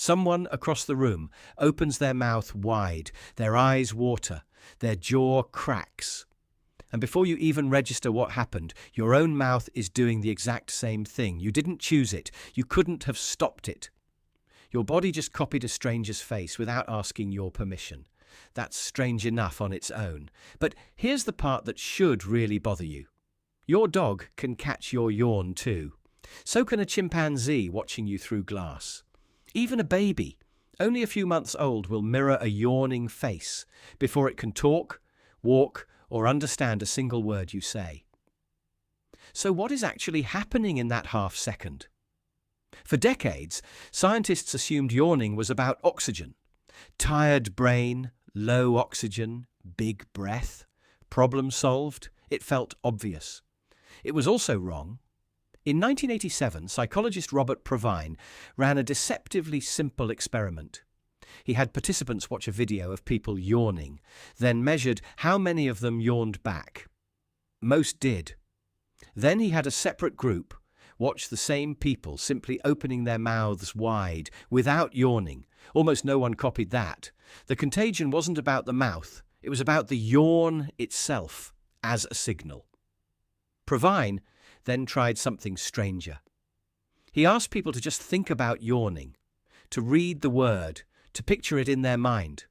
Someone across the room opens their mouth wide, their eyes water, their jaw cracks. And before you even register what happened, your own mouth is doing the exact same thing. You didn't choose it. You couldn't have stopped it. Your body just copied a stranger's face without asking your permission. That's strange enough on its own. But here's the part that should really bother you. Your dog can catch your yawn too. So can a chimpanzee watching you through glass. Even a baby, only a few months old, will mirror a yawning face before it can talk, walk, or understand a single word you say. So what is actually happening in that half second? For decades, scientists assumed yawning was about oxygen. Tired brain, low oxygen, big breath. Problem solved. It felt obvious. It was also wrong. In 1987, psychologist Robert Provine ran a deceptively simple experiment. He had participants watch a video of people yawning, then measured how many of them yawned back. Most did. Then he had a separate group watch the same people simply opening their mouths wide without yawning. Almost no one copied that. The contagion wasn't about the mouth, it was about the yawn itself as a signal. Provine then tried something stranger. He asked people to just think about yawning, to read the word, to picture it in their mind.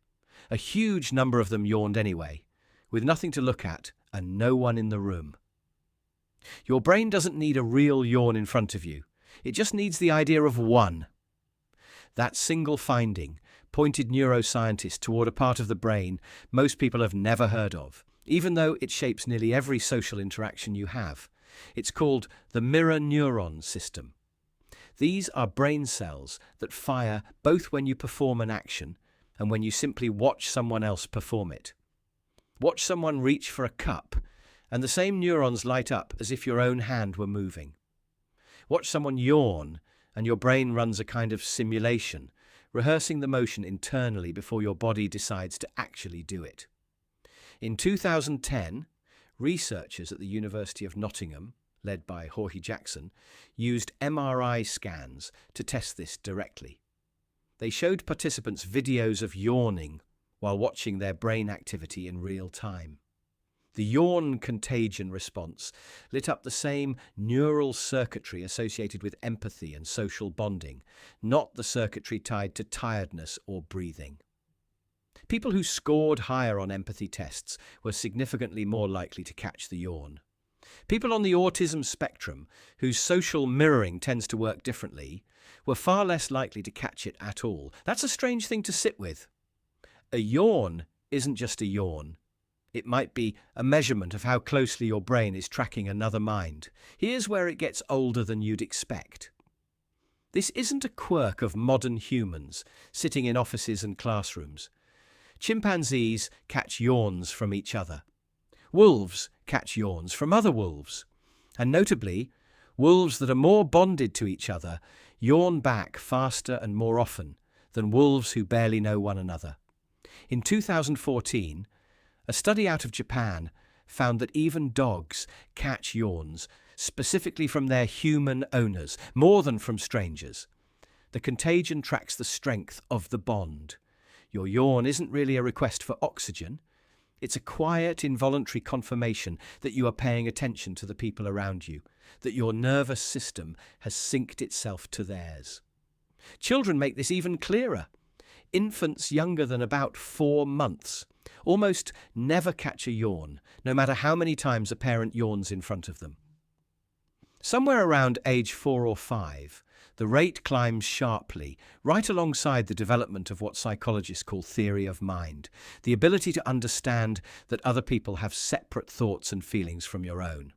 A huge number of them yawned anyway, with nothing to look at and no one in the room. Your brain doesn't need a real yawn in front of you. It just needs the idea of one. That single finding pointed neuroscientists toward a part of the brain most people have never heard of, even though it shapes nearly every social interaction you have. It's called the mirror neuron system. These are brain cells that fire both when you perform an action and when you simply watch someone else perform it. Watch someone reach for a cup, and the same neurons light up as if your own hand were moving. Watch someone yawn, and your brain runs a kind of simulation, rehearsing the motion internally before your body decides to actually do it. In 2010, researchers at the University of Nottingham, led by Jorge Jackson, used MRI scans to test this directly. They showed participants videos of yawning while watching their brain activity in real time. The yawn contagion response lit up the same neural circuitry associated with empathy and social bonding, not the circuitry tied to tiredness or breathing. People who scored higher on empathy tests were significantly more likely to catch the yawn. People on the autism spectrum, whose social mirroring tends to work differently, were far less likely to catch it at all. That's a strange thing to sit with. A yawn isn't just a yawn. It might be a measurement of how closely your brain is tracking another mind. Here's where it gets older than you'd expect. This isn't a quirk of modern humans sitting in offices and classrooms. Chimpanzees catch yawns from each other. Wolves catch yawns from other wolves. And notably, wolves that are more bonded to each other yawn back faster and more often than wolves who barely know one another. In 2014, a study out of Japan found that even dogs catch yawns, specifically from their human owners, more than from strangers. The contagion tracks the strength of the bond. Your yawn isn't really a request for oxygen. It's a quiet, involuntary confirmation that you are paying attention to the people around you, that your nervous system has synced itself to theirs. Children make this even clearer. Infants younger than about 4 months almost never catch a yawn, no matter how many times a parent yawns in front of them. Somewhere around age 4 or 5, the rate climbs sharply, right alongside the development of what psychologists call theory of mind, the ability to understand that other people have separate thoughts and feelings from your own.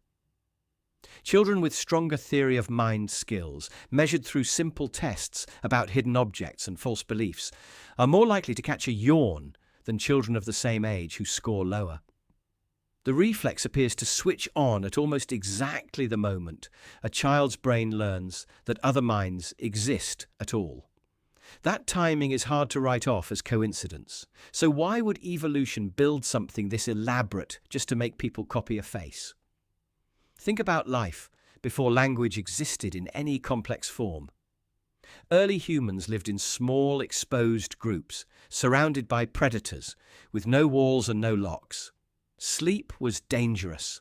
Children with stronger theory of mind skills, measured through simple tests about hidden objects and false beliefs, are more likely to catch a yawn than children of the same age who score lower. The reflex appears to switch on at almost exactly the moment a child's brain learns that other minds exist at all. That timing is hard to write off as coincidence. So why would evolution build something this elaborate just to make people copy a face? Think about life before language existed in any complex form. Early humans lived in small, exposed groups, surrounded by predators, with no walls and no locks. Sleep was dangerous.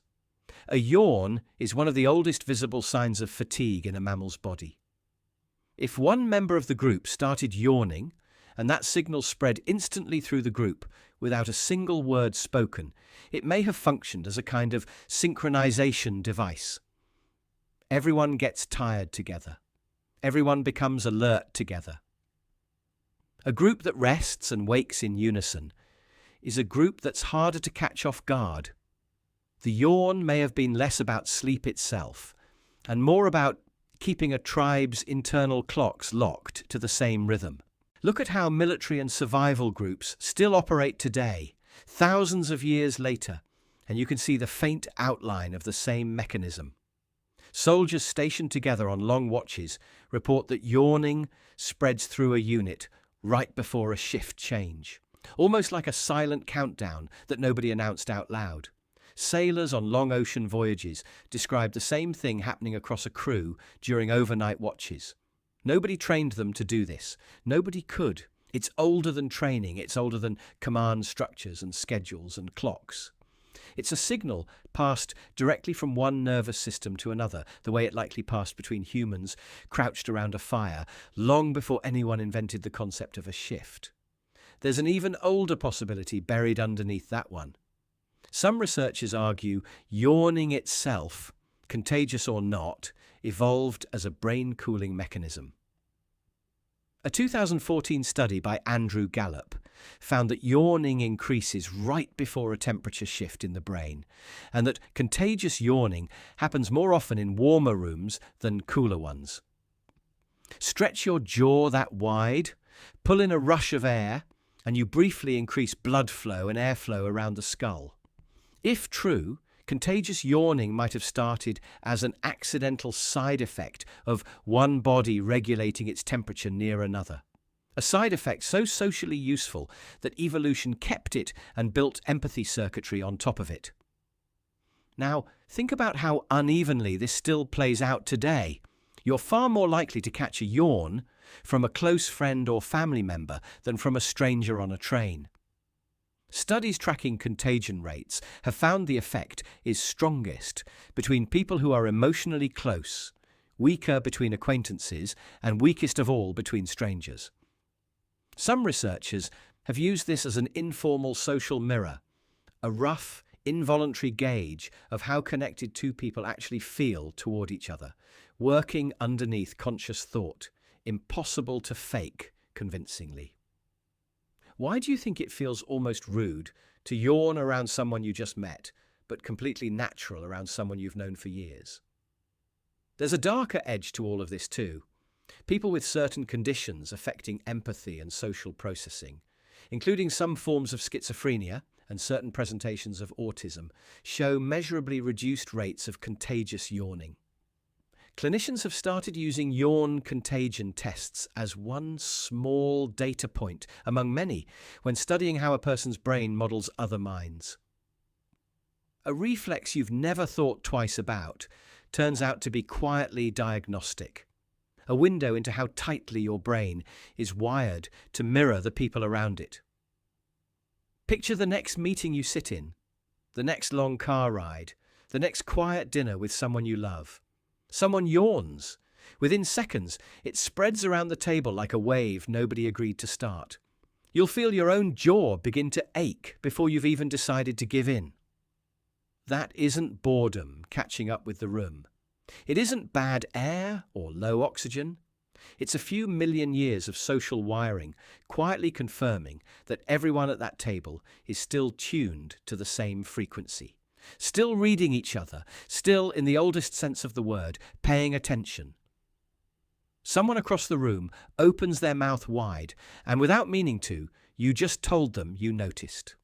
A yawn is one of the oldest visible signs of fatigue in a mammal's body. If one member of the group started yawning, and that signal spread instantly through the group without a single word spoken, it may have functioned as a kind of synchronization device. Everyone gets tired together. Everyone becomes alert together. A group that rests and wakes in unison is a group that's harder to catch off guard. The yawn may have been less about sleep itself and more about keeping a tribe's internal clocks locked to the same rhythm. Look at how military and survival groups still operate today, thousands of years later, and you can see the faint outline of the same mechanism. Soldiers stationed together on long watches report that yawning spreads through a unit right before a shift change, almost like a silent countdown that nobody announced out loud. Sailors on long ocean voyages describe the same thing happening across a crew during overnight watches. Nobody trained them to do this. Nobody could. It's older than training. It's older than command structures and schedules and clocks. It's a signal passed directly from one nervous system to another, the way it likely passed between humans crouched around a fire long before anyone invented the concept of a shift. There's an even older possibility buried underneath that one. Some researchers argue yawning itself, contagious or not, evolved as a brain-cooling mechanism. A 2014 study by Andrew Gallup found that yawning increases right before a temperature shift in the brain, and that contagious yawning happens more often in warmer rooms than cooler ones. Stretch your jaw that wide, pull in a rush of air, and you briefly increase blood flow and airflow around the skull. If true, contagious yawning might have started as an accidental side effect of one body regulating its temperature near another. A side effect so socially useful that evolution kept it and built empathy circuitry on top of it. Now, think about how unevenly this still plays out today. You're far more likely to catch a yawn from a close friend or family member than from a stranger on a train. Studies tracking contagion rates have found the effect is strongest between people who are emotionally close, weaker between acquaintances, and weakest of all between strangers. Some researchers have used this as an informal social mirror, a rough, involuntary gauge of how connected two people actually feel toward each other, working underneath conscious thought, impossible to fake convincingly. Why do you think it feels almost rude to yawn around someone you just met, but completely natural around someone you've known for years? There's a darker edge to all of this too. People with certain conditions affecting empathy and social processing, including some forms of schizophrenia and certain presentations of autism, show measurably reduced rates of contagious yawning. Clinicians have started using yawn contagion tests as one small data point among many when studying how a person's brain models other minds. A reflex you've never thought twice about turns out to be quietly diagnostic, a window into how tightly your brain is wired to mirror the people around it. Picture the next meeting you sit in, the next long car ride, the next quiet dinner with someone you love. Someone yawns. Within seconds, it spreads around the table like a wave nobody agreed to start. You'll feel your own jaw begin to ache before you've even decided to give in. That isn't boredom catching up with the room. It isn't bad air or low oxygen. It's a few million years of social wiring quietly confirming that everyone at that table is still tuned to the same frequency. Still reading each other, still, in the oldest sense of the word, paying attention. Someone across the room opens their mouth wide, and without meaning to, you just told them you noticed.